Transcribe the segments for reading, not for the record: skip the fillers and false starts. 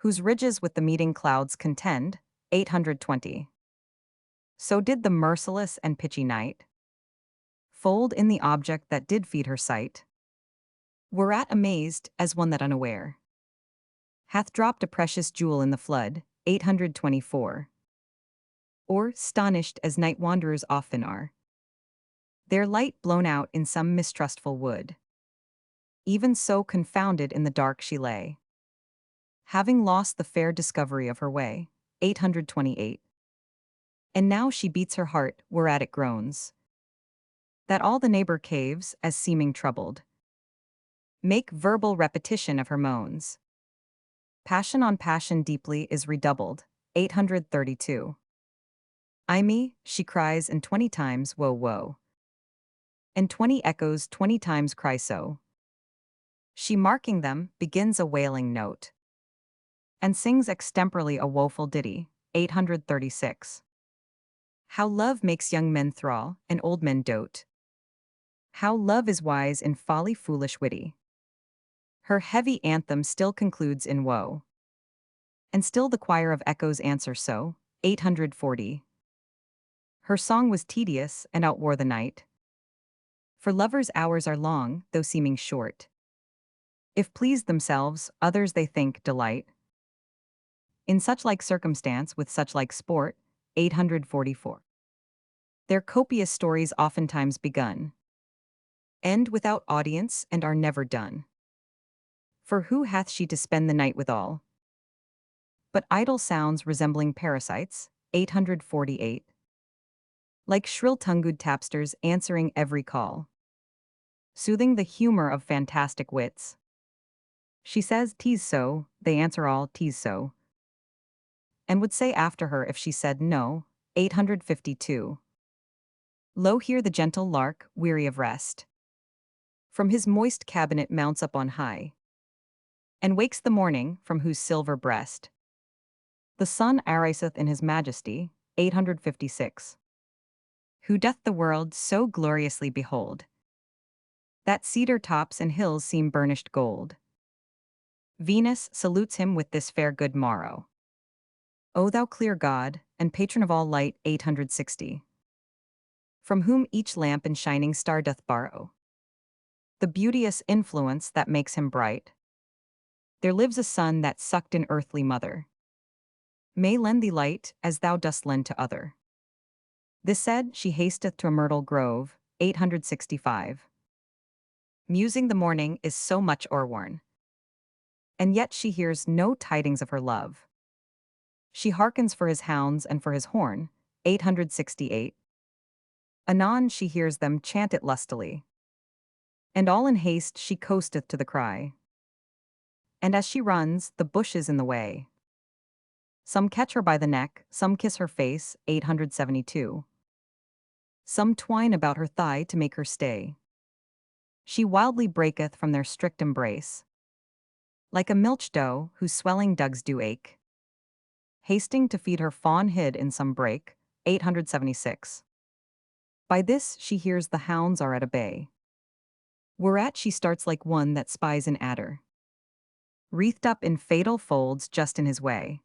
whose ridges with the meeting clouds contend, 820. So did the merciless and pitchy night fold in the object that did feed her sight. Whereat amazed, as one that unaware hath dropped a precious jewel in the flood, 824. Or, stonished as night wanderers often are, their light blown out in some mistrustful wood. Even so confounded in the dark she lay, having lost the fair discovery of her way, 828. And now she beats her heart, whereat it groans, that all the neighbor caves, as seeming troubled, make verbal repetition of her moans. Passion on passion deeply is redoubled, 832. I me, she cries, and 20 times woe woe. And 20 echoes 20 times cry so. She marking them, begins a wailing note, and sings extemporally a woeful ditty, 836. How love makes young men thrall, and old men dote. How love is wise in folly foolish witty. Her heavy anthem still concludes in woe. And still the choir of echoes answer so, 840. Her song was tedious, and outwore the night. For lovers' hours are long, though seeming short. If pleased themselves, others they think delight. In such like circumstance with such like sport, 844. Their copious stories oftentimes begun, end without audience, and are never done. For who hath she to spend the night withal? But idle sounds resembling parasites, 848. Like shrill-tongued tapsters answering every call, soothing the humor of fantastic wits. She says, "'Tis so," they answer all, "'Tis so," and would say after her if she said no, 852. Lo, here the gentle lark, weary of rest, from his moist cabinet mounts up on high, and wakes the morning from whose silver breast the sun ariseth in his majesty, 856. Who doth the world so gloriously behold, that cedar tops and hills seem burnished gold. Venus salutes him with this fair good morrow. O thou clear God, and patron of all light, 860. From whom each lamp and shining star doth borrow the beauteous influence that makes him bright. There lives a sun that sucked an earthly mother, may lend thee light as thou dost lend to other. This said, she hasteth to a myrtle grove, 865. Musing the morning is so much o'erworn, and yet she hears no tidings of her love. She hearkens for his hounds and for his horn, 868. Anon she hears them chant it lustily, and all in haste she coasteth to the cry. And as she runs, the bushes in the way, some catch her by the neck, some kiss her face, 872. Some twine about her thigh to make her stay. She wildly breaketh from their strict embrace, like a milch doe whose swelling dugs do ache, hasting to feed her fawn hid in some brake, 876. By this she hears the hounds are at a bay, whereat she starts like one that spies an adder, wreathed up in fatal folds just in his way.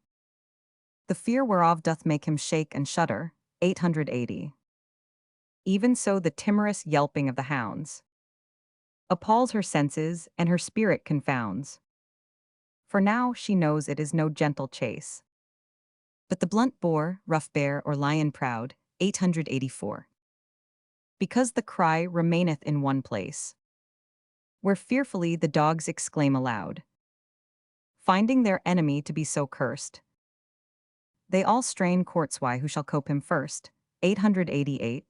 The fear whereof doth make him shake and shudder, 880. Even so the timorous yelping of the hounds appalls her senses, and her spirit confounds. For now she knows it is no gentle chase, but the blunt boar, rough bear, or lion proud, 884. Because the cry remaineth in one place, where fearfully the dogs exclaim aloud, finding their enemy to be so cursed. They all strain courts why who shall cope him first, 888.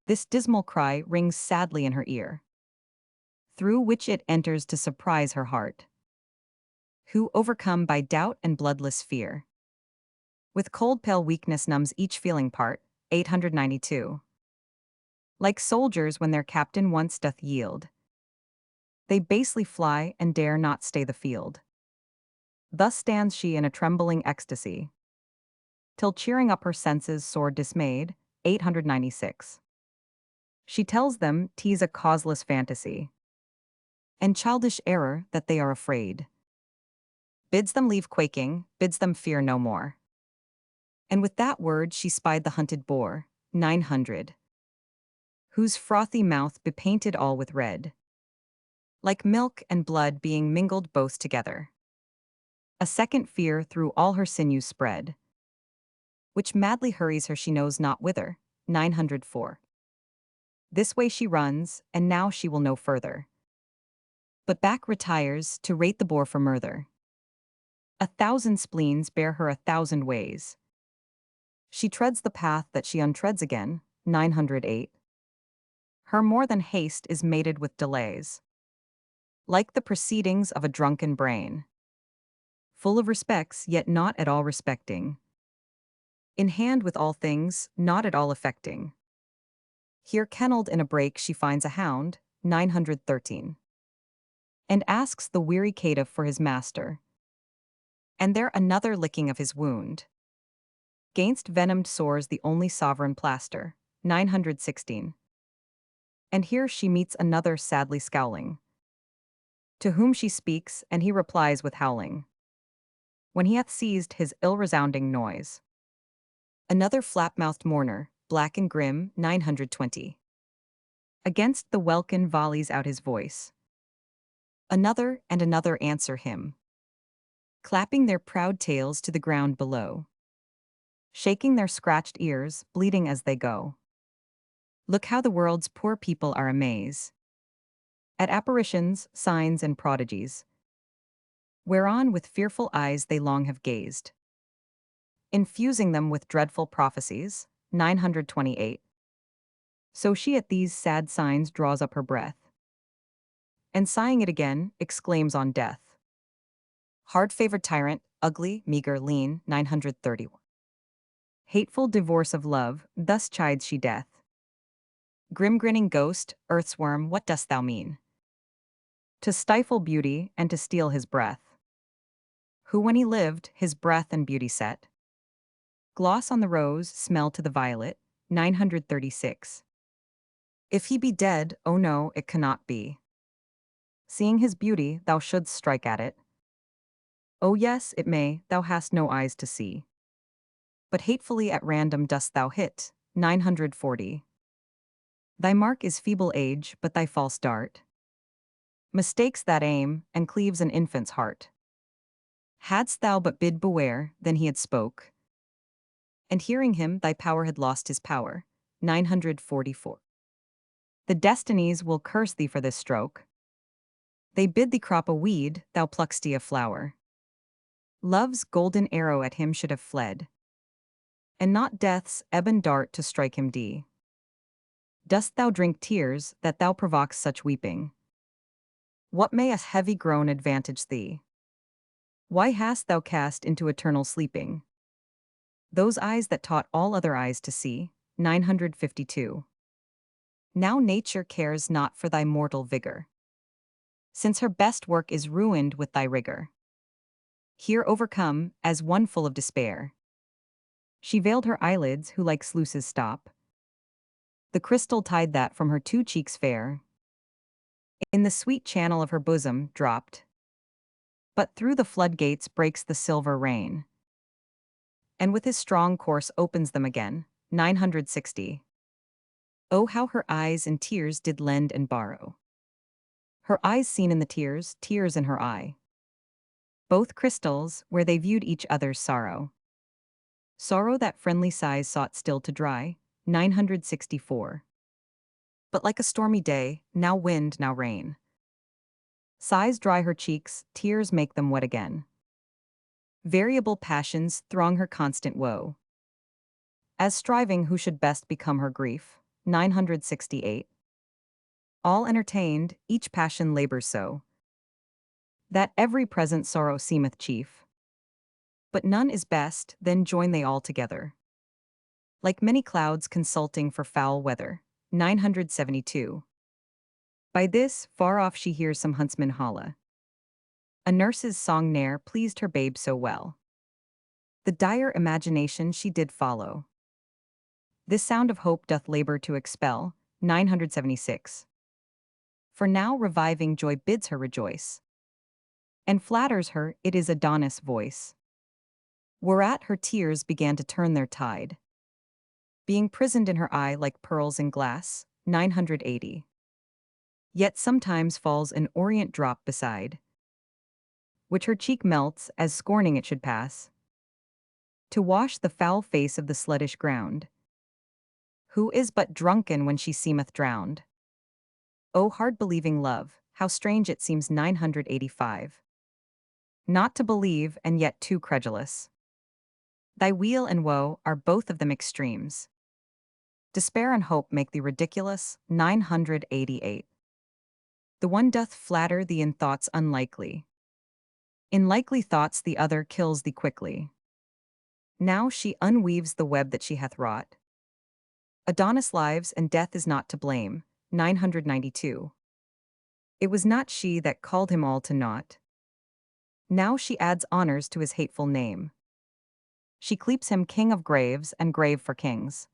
This dismal cry rings sadly in her ear, through which it enters to surprise her heart, who, overcome by doubt and bloodless fear, with cold pale weakness numbs each feeling part, 892. Like soldiers when their captain once doth yield, they basely fly and dare not stay the field. Thus stands she in a trembling ecstasy, till cheering up her senses sore dismayed, 896. She tells them 'tis a causeless fantasy, and childish error that they are afraid. bids them leave quaking, bids them fear no more. And with that word she spied the hunted boar, 900, whose frothy mouth bepainted all with red, like milk and blood being mingled both together. A second fear through all her sinews spread, which madly hurries her she knows not whither, 904. This way she runs, and now she will no further, but back retires to rate the boar for murther. 1,000 spleens bear her 1,000 ways. She treads the path that she untreads again, 908. Her more than haste is mated with delays, like the proceedings of a drunken brain, full of respects yet not at all respecting, in hand with all things, not at all affecting. Here kennelled in a brake she finds a hound, 913, and asks the weary caitiff for his master, and there another licking of his wound. Gainst venomed sores the only sovereign plaster, 916. And here she meets another sadly scowling, to whom she speaks, and he replies with howling, when he hath ceased his ill-resounding noise. Another flap-mouthed mourner, black and grim, 920. Against the welkin volleys out his voice. Another and another answer him, clapping their proud tails to the ground below, shaking their scratched ears, bleeding as they go. Look how the world's poor people are amazed at apparitions, signs, and prodigies, whereon with fearful eyes they long have gazed, infusing them with dreadful prophecies, 928. So she at these sad signs draws up her breath, and sighing it again, exclaims on death. Hard-favored tyrant, ugly, meager, lean, 931. Hateful divorce of love, thus chides she death. Grim-grinning ghost, earth's worm, what dost thou mean? To stifle beauty and to steal his breath, who when he lived, his breath and beauty set. Gloss on the rose, smell to the violet, 936. If he be dead, oh no, it cannot be. Seeing his beauty, thou shouldst strike at it. Oh yes, it may, thou hast no eyes to see. But hatefully at random dost thou hit, 940. Thy mark is feeble age, but thy false dart mistakes that aim, and cleaves an infant's heart. Hadst thou but bid beware, then he had spoke, and hearing him thy power had lost his power, 944. The destinies will curse thee for this stroke. They bid thee crop a weed, thou pluck'st a flower. Love's golden arrow at him should have fled, and not death's ebon dart to strike him d. Dost thou drink tears, that thou provokest such weeping? What may a heavy groan advantage thee? Why hast thou cast into eternal sleeping those eyes that taught all other eyes to see, 952. Now nature cares not for thy mortal vigor, since her best work is ruined with thy rigor. Here overcome, as one full of despair, she veiled her eyelids who like sluices stop the crystal tide that from her two cheeks fair in the sweet channel of her bosom dropped, but through the floodgates breaks the silver rain, and with his strong course opens them again, 960. Oh how her eyes in tears did lend and borrow, her eyes seen in the tears, tears in her eye, both crystals where they viewed each other's sorrow. Sorrow that friendly sighs sought still to dry, 964. But like a stormy day, now wind, now rain. Sighs dry her cheeks, tears make them wet again. Variable passions throng her constant woe, as striving who should best become her grief, 968. All entertained, each passion labors so, that every present sorrow seemeth chief. But none is best, then join they all together, like many clouds consulting for foul weather, 972. By this, far off she hears some huntsman holla. A nurse's song ne'er pleased her babe so well. The dire imagination she did follow. This sound of hope doth labor to expel, 976. For now reviving joy bids her rejoice. and flatters her it is Adonis' voice. Whereat her tears began to turn their tide, being prisoned in her eye like pearls in glass, 980. Yet sometimes falls an orient drop beside, which her cheek melts as scorning it should pass, to wash the foul face of the sluttish ground, who is but drunken when she seemeth drowned. O hard-believing love, how strange it seems 985. Not to believe and yet too credulous. Thy weal and woe are both of them extremes. Despair and hope make thee ridiculous, 988. The one doth flatter thee in thoughts unlikely. In likely thoughts the other kills thee quickly. Now she unweaves the web that she hath wrought. Adonis lives and death is not to blame, 992. It was not she that called him all to naught. Now she adds honors to his hateful name. She cleaps him king of graves and grave for kings.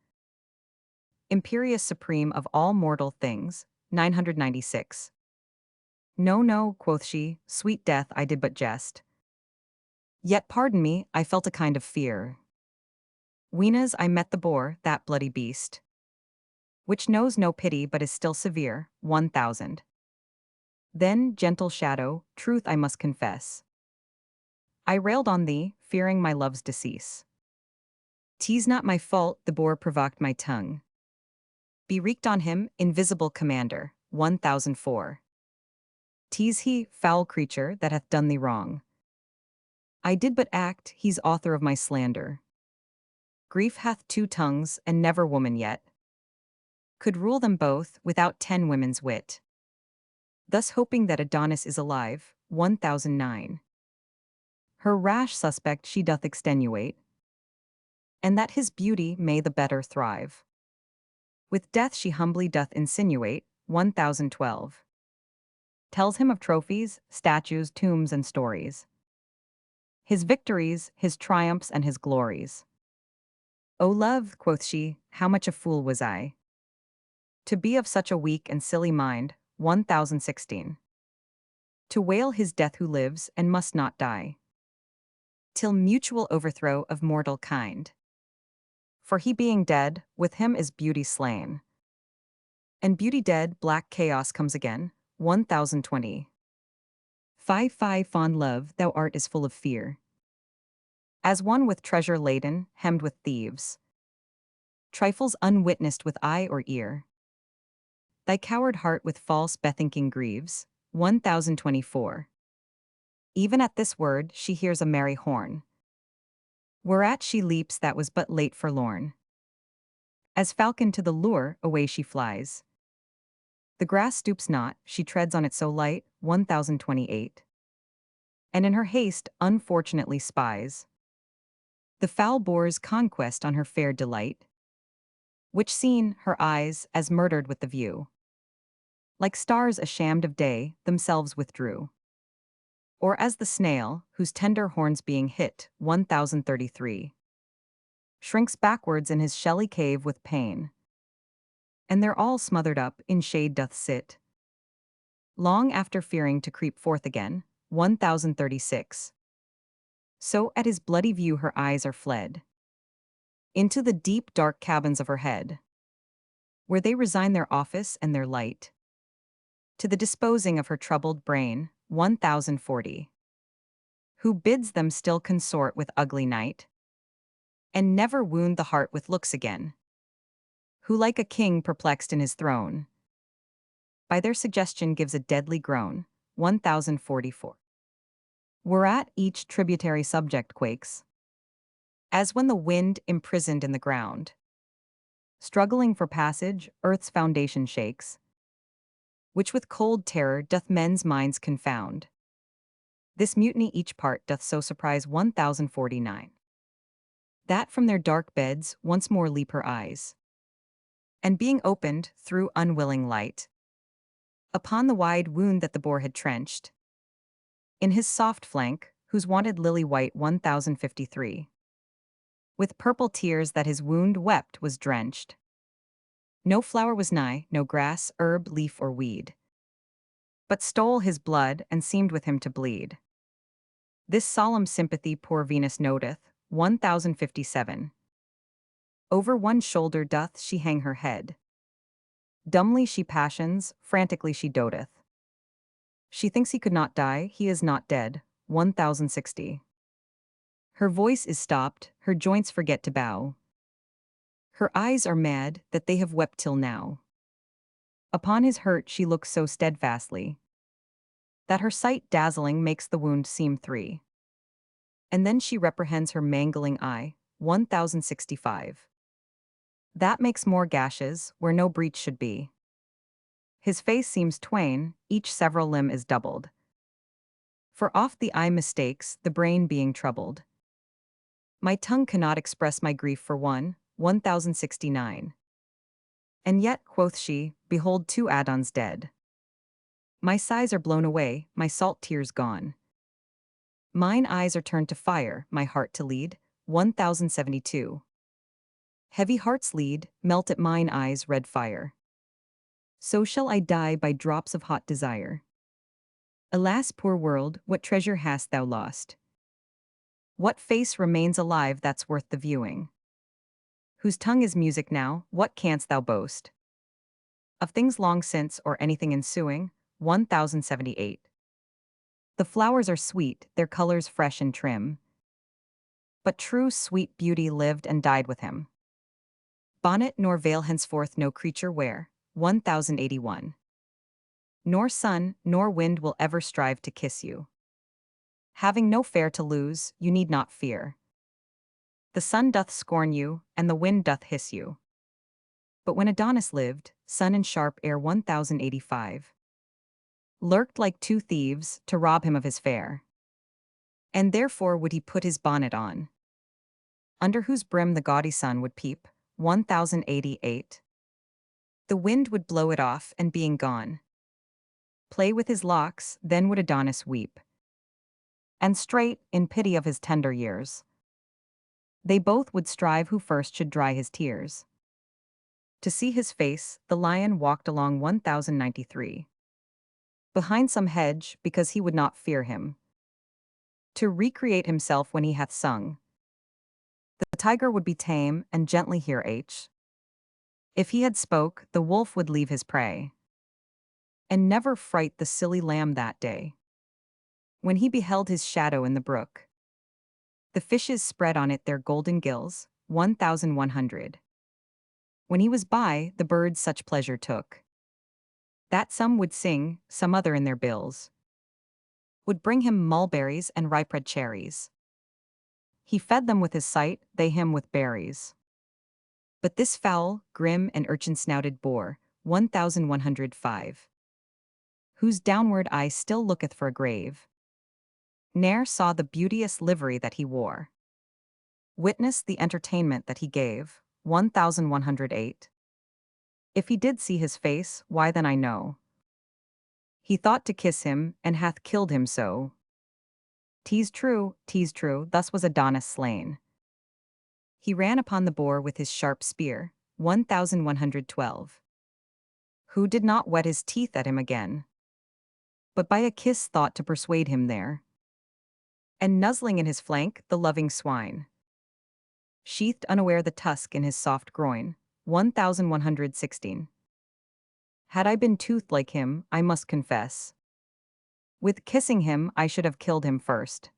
Imperious supreme of all mortal things, 996. No, no, quoth she, sweet death, I did but jest. Yet pardon me, I felt a kind of fear. Weenas I met the boar, that bloody beast, which knows no pity but is still severe, 1000. Then, gentle shadow, truth I must confess. I railed on thee, fearing my love's decease. 'Tis not my fault the boar provoked my tongue. Be wreaked on him, invisible commander, 1004. 'Tis he, foul creature, that hath done thee wrong. I did but act, he's author of my slander. Grief hath two tongues, and never woman yet could rule them both without 10 women's wit. Thus hoping that Adonis is alive, 1009. Her rash suspect she doth extenuate, and that his beauty may the better thrive. With death she humbly doth insinuate, 1012. Tells him of trophies, statues, tombs, and stories. His victories, his triumphs, and his glories. O love, quoth she, how much a fool was I, to be of such a weak and silly mind, 1016. To wail his death who lives and must not die, till mutual overthrow of mortal kind. For he being dead, with him is beauty slain. And beauty dead, black chaos comes again, 1020. 5 fond love, thou art as full of fear, as one with treasure laden, hemmed with thieves. Trifles unwitnessed with eye or ear. Thy coward heart with false bethinking grieves, 1024. Even at this word she hears a merry horn, whereat she leaps that was but late forlorn. As falcon to the lure, away she flies. The grass stoops not, she treads on it so light, 1028. And in her haste unfortunately spies the foul boar's conquest on her fair delight, which seen, her eyes, as murdered with the view, like stars ashamed of day, themselves withdrew. Or as the snail, whose tender horns being hit, 1033, shrinks backwards in his shelly cave with pain, and there all smothered up in shade doth sit, long after fearing to creep forth again, 1036. So at his bloody view her eyes are fled into the deep dark cabins of her head, where they resign their office and their light to the disposing of her troubled brain, 1040. Who bids them still consort with ugly night, and never wound the heart with looks again, who like a king perplexed in his throne, by their suggestion gives a deadly groan, 1044. Whereat each tributary subject quakes, as when the wind imprisoned in the ground, struggling for passage, earth's foundation shakes, which with cold terror doth men's minds confound. This mutiny each part doth so surprise 1049. That from their dark beds once more leap her eyes, and being opened through unwilling light, upon the wide wound that the boar had trenched, in his soft flank, whose wonted lily white 1053, with purple tears that his wound wept was drenched. No flower was nigh, no grass, herb, leaf, or weed, but stole his blood and seemed with him to bleed. This solemn sympathy poor Venus noteth, 1057. Over one shoulder doth she hang her head. Dumbly she passions, frantically she doteth. She thinks he could not die, he is not dead, 1060. Her voice is stopped, her joints forget to bow. Her eyes are mad, that they have wept till now. Upon his hurt she looks so steadfastly, that her sight dazzling makes the wound seem three. And then she reprehends her mangling eye, 1065. That makes more gashes, where no breach should be. His face seems twain, each several limb is doubled. For oft the eye mistakes, the brain being troubled. My tongue cannot express my grief for one, 1069. And yet, quoth she, behold 2 Adons dead. My sighs are blown away, my salt tears gone. Mine eyes are turned to fire, my heart to lead, 1072. Heavy hearts lead, melt at mine eyes red fire. So shall I die by drops of hot desire. Alas, poor world, what treasure hast thou lost? What face remains alive that's worth the viewing? Whose tongue is music now, what canst thou boast? Of things long since or anything ensuing, 1078. The flowers are sweet, their colors fresh and trim. But true sweet beauty lived and died with him. Bonnet nor veil henceforth no creature wear, 1081. Nor sun, nor wind will ever strive to kiss you. Having no fair to lose, you need not fear. The sun doth scorn you, and the wind doth hiss you. But when Adonis lived, sun and sharp air 1085. Lurked like 2 thieves, to rob him of his fare. And therefore would he put his bonnet on, under whose brim the gaudy sun would peep, 1088. The wind would blow it off, and being gone, play with his locks, then would Adonis weep. And straight, in pity of his tender years, they both would strive who first should dry his tears. To see his face, the lion walked along 1093. Behind some hedge, because he would not fear him. To recreate himself when he hath sung. The tiger would be tame, and gently hear H. If he had spoke, the wolf would leave his prey. And never fright the silly lamb that day. When he beheld his shadow in the brook. The fishes spread on it their golden gills, 1100. When he was by, the birds such pleasure took, that some would sing, some other in their bills would bring him mulberries and ripe red cherries. He fed them with his sight, they him with berries. But this foul, grim, and urchin-snouted boar, 1105, whose downward eye still looketh for a grave, ne'er saw the beauteous livery that he wore. Witness the entertainment that he gave, 1108. If he did see his face, why then I know he thought to kiss him, and hath killed him so. 'Tis true, thus was Adonis slain. He ran upon the boar with his sharp spear, 1112. Who did not whet his teeth at him again, but by a kiss thought to persuade him there. And nuzzling in his flank, the loving swine sheathed unaware the tusk in his soft groin, 1116. Had I been toothed like him, I must confess, with kissing him I should have killed him first.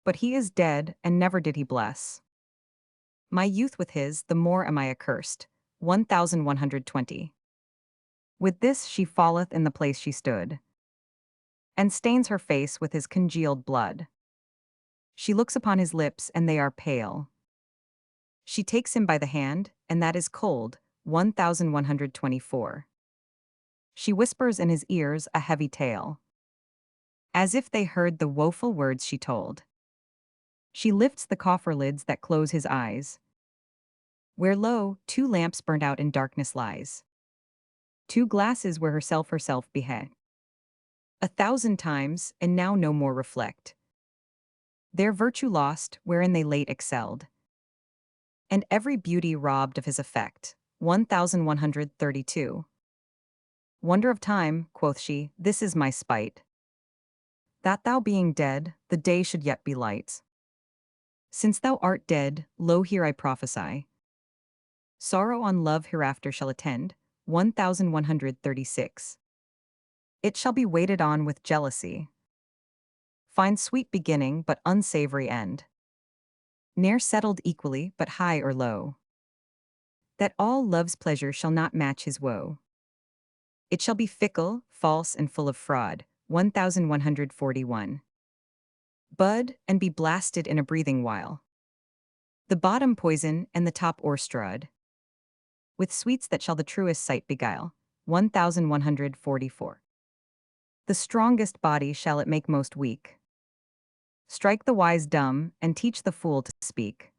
But he is dead, and never did he bless my youth with his, the more am I accursed, 1120. With this she falleth in the place she stood, and stains her face with his congealed blood. She looks upon his lips, and they are pale. She takes him by the hand, and that is cold, 1124. She whispers in his ears a heavy tale, as if they heard the woeful words she told. She lifts the coffer lids that close his eyes, where lo, 2 lamps burnt out in darkness lies. 2 glasses where herself behead 1,000 times, and now no more reflect their virtue lost, wherein they late excelled, and every beauty robbed of his effect, 1132. Wonder of time, quoth she, this is my spite. That thou being dead, the day should yet be light. Since thou art dead, lo here I prophesy. Sorrow on love hereafter shall attend. 1136. It shall be waited on with jealousy. Find sweet beginning but unsavory end. Ne'er settled equally but high or low. That all love's pleasure shall not match his woe. It shall be fickle, false, and full of fraud. 1141. Bud, and be blasted in a breathing while. The bottom poison and the top o'erstrewed. With sweets that shall the truest sight beguile. 1144. The strongest body shall it make most weak. Strike the wise dumb, and teach the fool to speak.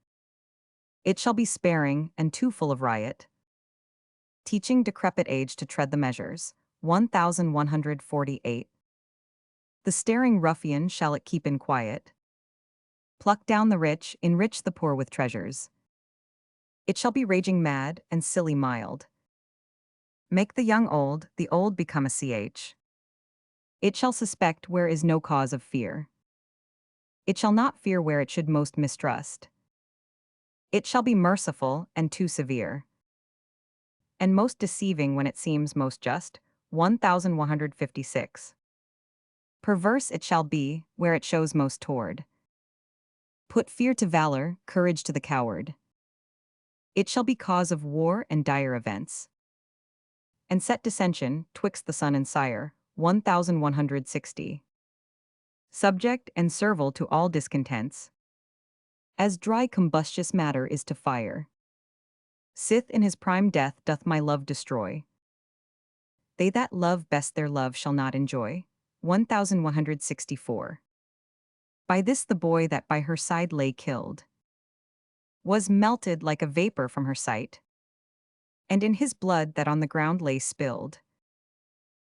It shall be sparing, and too full of riot. Teaching decrepit age to tread the measures. 1148. The staring ruffian shall it keep in quiet. Pluck down the rich, enrich the poor with treasures. It shall be raging mad, and silly mild. Make the old become a ch. It shall suspect where is no cause of fear. It shall not fear where it should most mistrust. It shall be merciful, and too severe. And most deceiving when it seems most just. 1156. Perverse it shall be, where it shows most toward. Put fear to valor, courage to the coward. It shall be cause of war and dire events. And set dissension, twixt the son and sire. 1160. Subject and servile to all discontents. As dry combustious matter is to fire. Sith in his prime death doth my love destroy. They that love best their love shall not enjoy. 1164. By this the boy that by her side lay killed was melted like a vapor from her sight, and in his blood that on the ground lay spilled,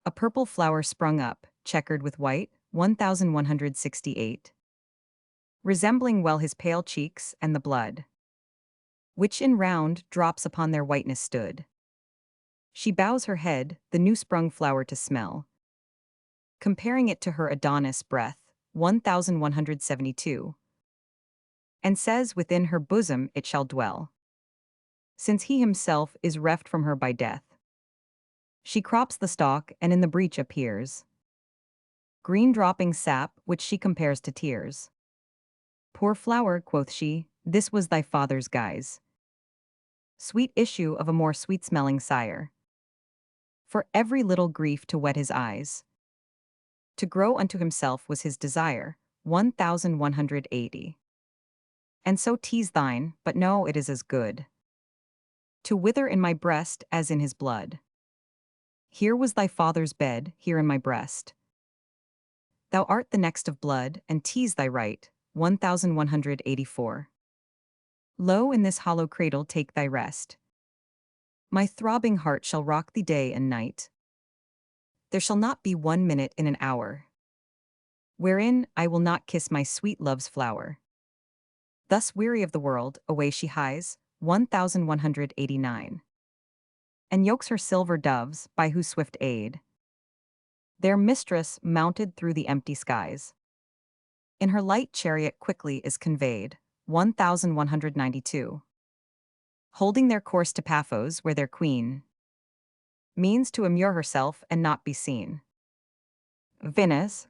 a purple flower sprung up, checkered with white. 1168. Resembling well his pale cheeks and the blood, which in round drops upon their whiteness stood. She bows her head, the new-sprung flower to smell, comparing it to her Adonis breath. 1172. And says within her bosom it shall dwell, since he himself is reft from her by death. She crops the stalk, and in the breach appears green dropping sap, which she compares to tears. Poor flower, quoth she, this was thy father's guise. Sweet issue of a more sweet-smelling sire. For every little grief to wet his eyes. To grow unto himself was his desire. 1180. And so 'tis thine, but no, it is as good to wither in my breast as in his blood. Here was thy father's bed, here in my breast. Thou art the next of blood, and 'tis thy right. 1184. Lo, in this hollow cradle take thy rest. My throbbing heart shall rock thee day and night. There shall not be 1 minute in an hour wherein I will not kiss my sweet love's flower. Thus weary of the world, away she hies. 1189. And yokes her silver doves, by whose swift aid their mistress mounted through the empty skies. In her light chariot quickly is conveyed. 1192. Holding their course to Paphos, where their queen means to immure herself and not be seen. Venus,